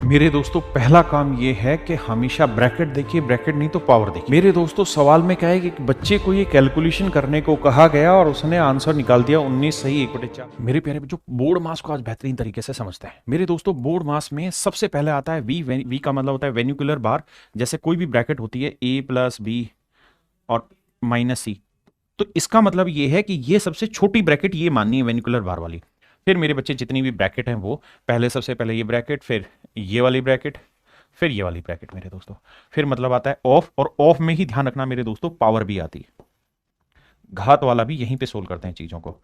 मेरे दोस्तों पहला काम ये है कि हमेशा ब्रैकेट देखिए, ब्रैकेट नहीं तो पावर देखिए। मेरे दोस्तों सवाल में क्या है कि बच्चे को ये कैलकुलेशन करने को कहा गया और उसने आंसर निकाल दिया 19 सही 1/4। मेरे प्यारे बच्चों बोर्ड मास को आज बेहतरीन तरीके से समझते हैं। मेरे दोस्तों बोर्ड मास में सबसे पहले आता है वी। वी का मतलब होता है वेन्युकुलर बार। जैसे कोई भी ब्रैकेट होती है ए प्लस बी और माइनस सी, तो इसका मतलब ये है कि ये सबसे छोटी ब्रैकेट ये माननी है वेन्युकुलर बार वाली। फिर मेरे बच्चे जितनी भी ब्रैकेट हैं वो पहले सबसे पहले ये ब्रैकेट, फिर ये वाली ब्रैकेट, फिर ये वाली ब्रैकेट मेरे दोस्तों। फिर मतलब आता है ऑफ, और ऑफ में ही ध्यान रखना मेरे दोस्तों पावर भी आती है। घात वाला भी यहीं पे सोल्व करते हैं चीजों को,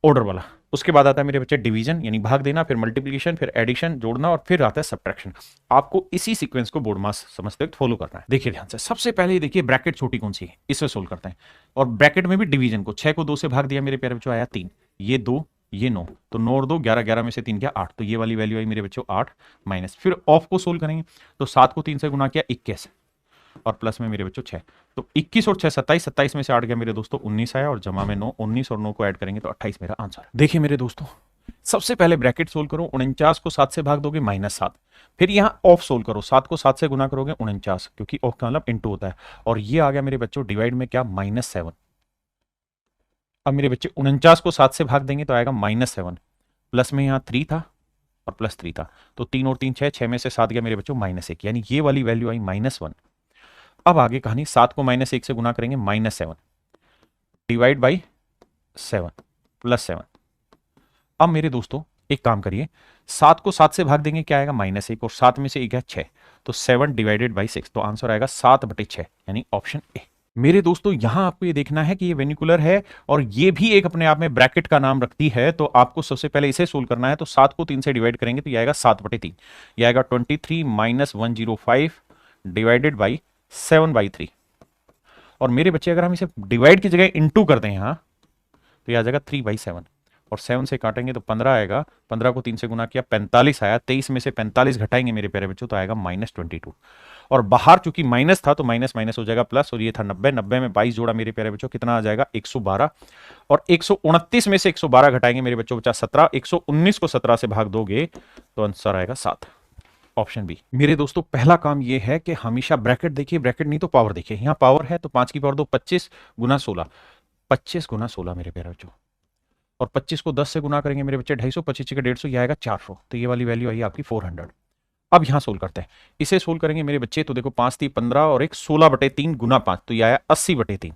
ऑर्डर वाला। उसके बाद आता है मेरे बच्चे डिवीजन यानी भाग देना, फिर मल्टीप्लिकेशन, फिर एडिशन जोड़ना, और फिर आता है सब्ट्रैक्शन। आपको इसी सीक्वेंस को बोर्ड मास समझते वक्त फॉलो करना है। देखिए ध्यान से, सबसे पहले देखिए ब्रैकेट छोटी कौन सी है, इससे सोल्व करते हैं। और ब्रैकेट में भी डिवीजन को 6 को 2 से भाग दिया मेरे प्यारे बच्चों, आया 3, ये 2, ये 9, तो 9 और 2 11, 11 में से 3 क्या 8, तो ये वाली वैल्यू आई मेरे बच्चों 8 माइनस। फिर ऑफ को सोल्व करेंगे तो 7 को 3 से गुना किया 21, और प्लस में मेरे बच्चों 6, तो 21 और 6 27, 27 में से 8 गया मेरे दोस्तों 19 आया, और जमा में 9, 19 और 9 को ऐड करेंगे तो 28 मेरा आंसर। देखिए मेरे दोस्तों सबसे पहले ब्रैकेट सोल्व करो, 49 को 7 से भाग दोगे -7। फिर यहां ऑफ सोल्व करो, 7 को 7 से गुना करोगे 49, क्योंकि ऑफ का मतलब इनटू होता है, और ये आ गया मेरे बच्चों डिवाइड में क्या -7। अब मेरे बच्चे 49 को 7 से भाग देंगे तो आएगा -7, प्लस में यहां 3 था और प्लस 3 था, तो 3 और 3 6, 6 में से 7 गया मेरे बच्चों -1, यानी ये वाली वैल्यू आई -1। अब आगे कहानी, 7 को -1 से गुना करेंगे -7 डिवाइड बाई 7 प्लस 7। अब मेरे दोस्तों एक काम करिए, 7 को 7 से भाग देंगे क्या आएगा -1, और 7 में से 1 है 6, तो 7 डिवाइडेड बाई 6, तो आंसर आएगा 7/6 यानी ऑप्शन ए। मेरे दोस्तों यहां आपको ये देखना है कि ये वेनिकुलर है और ये भी एक अपने आप में ब्रैकेट का नाम रखती है, तो आपको सबसे पहले इसे सोल्व करना है। तो 7 को 3 से डिवाइड करेंगे तो ये आएगा 7/3, ये आएगा 23 - 105 डिवाइडेड बाई 7/3। और मेरे बच्चे अगर हम इसे डिवाइड की जगह इनटू कर दें यहां, तो ये आ जाएगा 3/7, और 7 से काटेंगे तो 15 आएगा, 15 को 3 से गुना किया 45 आया, 23 में से 45 घटाएंगे मेरे प्यारे बच्चों तो आएगा -22, और बाहर चूंकि माइनस था तो माइनस माइनस हो जाएगा प्लस, और ये था 90, 90 में 22 जोड़ा मेरे प्यारे बच्चों कितना आ जाएगा 112, और 129 में से 112 घटाएंगे मेरे बच्चों बचा 17, 119 को 17 से भाग दोगे तो आंसर आएगा 7, ऑप्शन बी। मेरे दोस्तों पहला काम यह है कि हमेशा ब्रैकेट देखिए, ब्रैकेट नहीं तो पावर देखिए। यहां पावर है तो 5 की पावर 2 25 गुना 16, 25 गुना 16 मेरे प्यारे बच्चों, और 25 को 10 से गुना करेंगे मेरे बच्चे 250, 25 का 150, ये आएगा 400, तो ये वाली वैल्यू आई आपकी 400। अब यहां सोल्व करते हैं, इसे सोल्व करेंगे मेरे बच्चे, तो देखो 5 3 15 और एक 16/3 गुना 5, तो ये आया 80/3।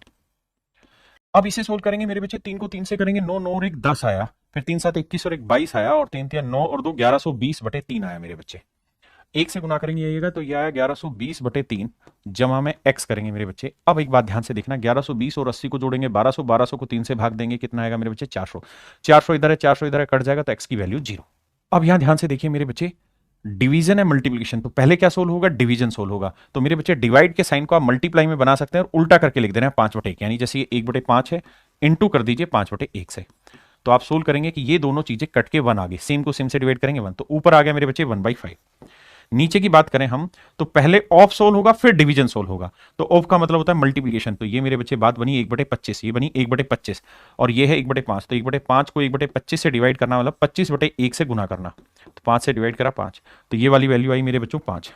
अब इसे सोल्व करेंगे मेरे बच्चे, 3 को 3 से करेंगे 9, 9 और एक 10 आया, फिर 3 7 21 और एक 22 आया, और 3 3 9 और 2 1120/3 आया मेरे बच्चे। एक से गुना करेंगे आइएगा तो यह आया 1120/3, जमा में x करेंगे मेरे बच्चे। अब एक बात ध्यान से देखना, 1120 और 80 को जोड़ेंगे 1200, 1200 को 3 से भाग देंगे कितना आएगा मेरे बच्चे 400, 400 इधर है 400 इधर है, कट जाएगा तो x की वैल्यू 0। अब यहां ध्यान से देखिए मेरे बच्चे, डिवीजन है मल्टीप्लिकेशन, तो पहले क्या सोल्व होगा, डिवीजन सोल्व होगा। तो मेरे बच्चे डिवाइड के साइन को आप मल्टीप्लाई में बना सकते हैं और उल्टा करके लिख देना है 5/1, यानी जैसे ये 1/5 है, इंटू कर दीजिए 5/1 से, तो आप सोल्व करेंगे कि ये दोनों चीजें कट के 1 आ गई, सेम को सेम से डिवाइड करेंगे 1, तो ऊपर आ गया मेरे बच्चे 1/5। नीचे की बात करें हम तो पहले ऑफ सोल्व होगा फिर डिवीजन सोल्व होगा, तो ऑफ का मतलब होता है मल्टीप्लिकेशन, तो ये मेरे बच्चे बात बनी 1/25, ये बनी 1/25, और ये है 1/5, तो 1/5 को 1/25 से डिवाइड करना मतलब 25/1 से गुना करना, तो 5 से डिवाइड करा 5, तो ये वाली वैल्यू आई मेरे बच्चों 5।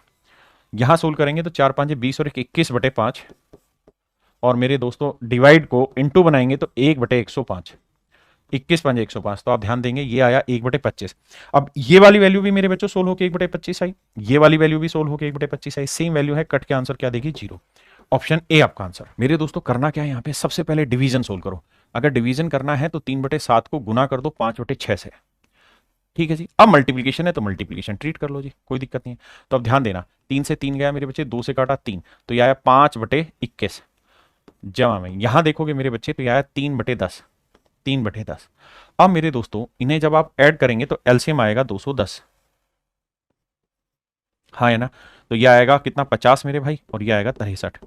यहां सोल्व करेंगे तो 4 5 20 और 21/5, और मेरे दोस्तों डिवाइड को इंटू बनाएंगे तो 1/105, 21 5 105, तो आप ध्यान देंगे ये आया 1/25। अब ये वाली वैल्यू भी मेरे बच्चों सोल्व होकर 1/25 आई, ये वाली वैल्यू भी सोल्व होकर 1/25 आई, सेम वैल्यू है, कट के आंसर क्या देगी 0, ऑप्शन ए आपका आंसर। मेरे दोस्तों करना क्या है यहाँ पे, सबसे पहले डिवीजन सोल्व करो। अगर डिवीजन करना है तो 3/7 को गुना कर दो 5/6 से, ठीक है जी। अब मल्टीप्लीकेशन है तो मल्टीप्लीकेशन ट्रीट कर लो जी, कोई दिक्कत नहीं है। तो अब ध्यान देना, 3 से 3 गया मेरे बच्चे, 2 से काटा 3, तो यह आया 5/21, जमा में यहां देखोगे मेरे बच्चे तो यह आया 3/10, 3/10। अब मेरे दोस्तों इन्हें जब आप ऐड करेंगे तो एलसीएम आएगा 210, हाँ है ना, तो यह आएगा कितना 50 मेरे भाई, और यह आएगा 63,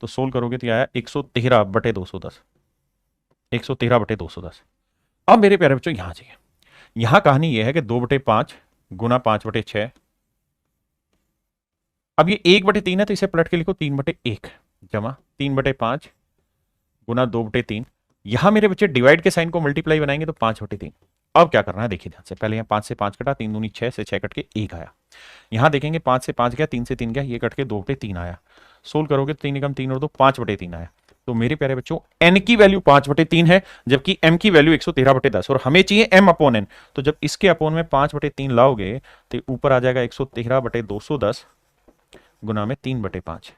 तो सोल्व करोगे तो यह आया 113/210, 113/210। अब मेरे प्यारे बच्चों यहां चाहिए, यहां कहानी यह है कि 2/5 गुना 5/6, अब ये 1/3 है तो इसे पलट के लिखो 3/1, जमा 3/5 गुना 2/3, यहां मेरे बच्चे डिवाइड के साइन को मल्टीप्लाई बनाएंगे तो 5/3। अब क्या करना है देखिए ध्यान से, पहले यहाँ 5 से 5 कटा, 3 दूनी 6 से 6 कट के 1 आया। यहाँ देखेंगे 5 से 5 गया, 3 से 3 गया, ये कट के 2 बटे 3 आया। सोल्व करोगे तो 3 एकम 3 और 2 5 बटे 3 आया। तो मेरे प्यारे बच्चों n की वैल्यू 5 बटे 3 है, जबकि m की वैल्यू 113 बटे 10 और हमें चाहिए m अपॉन n। तो जब इसके अपॉन में 5 बटे 3 लाओगे तो ऊपर आ जाएगा 113 बटे 210 गुना में 3 बटे 5।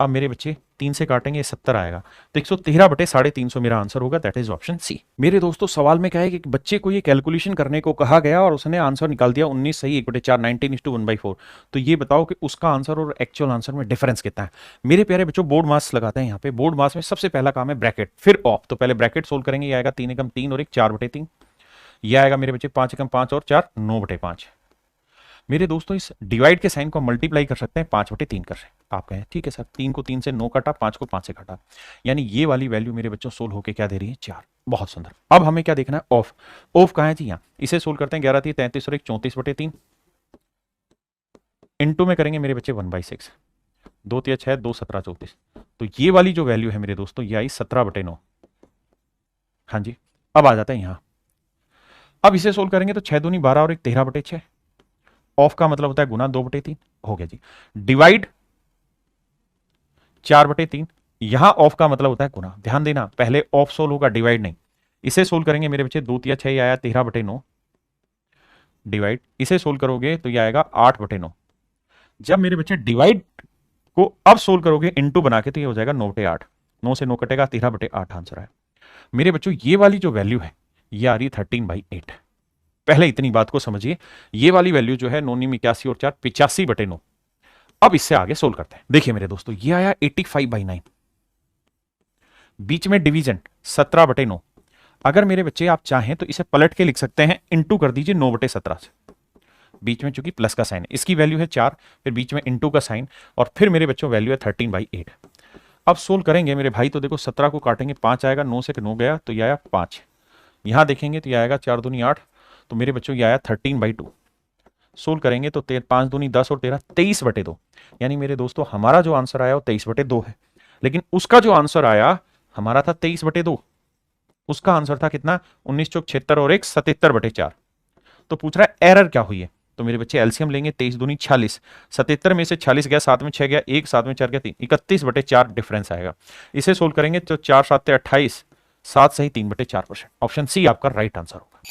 अब मेरे बच्चे 3 से काटेंगे 70 आएगा, तो 113 बटे 350 मेरा आंसर होगा, दैट इज ऑप्शन सी। मेरे दोस्तों सवाल में क्या है कि बच्चे को ये कैलकुलेशन करने को कहा गया और उसने आंसर निकाल दिया 19 सही 1/4 19:1/4। तो ये बताओ कि उसका आंसर और एक्चुअल आंसर में डिफरेंस कितना है। मेरे प्यारे बच्चों बोर्ड मास लगाते हैं यहाँ पे। बोर्ड मास में सबसे पहला काम है ब्रैकेट, फिर ऑफ। तो पहले ब्रैकेट सोल्व करेंगे, ये आएगा 3 एकम 3 और 1 4 बटे 3। यह आएगा मेरे बच्चे 5 एकम 5 और 4 9 बटे 5। मेरे दोस्तों इस डिवाइड के साइन को मल्टीप्लाई कर सकते हैं 5 बटे 3 कर रहे हैं। आप कहें ठीक है सर, 3 को 3 से 9 काटा, 5 को 5 से काटा, यानी ये वाली वैल्यू मेरे बच्चों सोल्व होके क्या दे रही है 4। बहुत सुंदर। अब हमें क्या देखना है, ऑफ। ऑफ कहाँ है जी, यहाँ। इसे सोल्व करते हैं, 11 3 33 और 1 34 बटे 3। इनटू में करेंगे मेरे बच्चे 1/6, 2 3 6 2 17 34। तो ये वाली जो वैल्यू है मेरे दोस्तों ये आई 17 बटे 9। हाँ जी, अब आ जाता है यहाँ। अब इसे सोल्व करेंगे तो 6 दूनी 12 और 1 13 बटे 6। ऑफ का मतलब होता है गुना 2 बटे 3 हो गया जी। डिवाइड 4 बटे 3, यहां ऑफ का मतलब होता है गुना। ध्यान देना, पहले ऑफ सोल्व होगा, डिवाइड नहीं। इसे सोल्व करेंगे मेरे बच्चे 2 3 6 आया 13 बटे 9 डिवाइड। इसे सोल्व करोगे तो यह आएगा 8 बटे 9। जब मेरे बच्चे डिवाइड को अब सोल्व करोगे इनटू बना के तो ये हो जाएगा 9 बटे 8। 9 से 9 कटेगा, 13 बटे 8 आंसर है। मेरे बच्चों ये वाली जो वैल्यू है ये आ रही 13/8। पहले इतनी बात को समझिए, ये वाली वैल्यू जो है 9 9 81 और 4 85 बटे 9। अब इससे आगे सोल्व करते हैं। देखिए मेरे दोस्तों ये आया 85/9, बीच में डिवीजन 17 बटे 9। अगर मेरे बच्चे आप चाहें तो इसे पलट के लिख सकते हैं, इंटू कर दीजिए 9 बटे 17 से। बीच में चूंकि प्लस का साइन है, इसकी वैल्यू है 4, फिर बीच में इंटू का साइन, और फिर मेरे बच्चों वैल्यू है 13/8। अब सोल्व करेंगे मेरे भाई तो देखो 17 को काटेंगे 5 आएगा, 9 से 9 गया तो यह आया 5। यहां देखेंगे तो यह आएगा 4 दूनी 8, तो मेरे बच्चों ये आया 13/2। सोल्व करेंगे तो 5 दूनी 10 और 13 23 बटे 2। यानी मेरे दोस्तों हमारा जो आंसर आया वो 23 बटे 2 है, लेकिन उसका जो आंसर आया हमारा था 23 बटे 2। उसका आंसर था कितना, 19 चौक 76 और 1 77 बटे 4। तो पूछ रहा है एरर क्या हुई है। तो मेरे बच्चे एलसीएम लेंगे, 23 दूनी 46, 77 में से 46 गया, 7 में 6 गया 1, 7 में 4 गया 3, 31 बटे 4 डिफरेंस आएगा। इसे सोल्व करेंगे तो 4 7 28, 7 सही 3 बटे 4%। ऑप्शन सी आपका राइट आंसर होगा।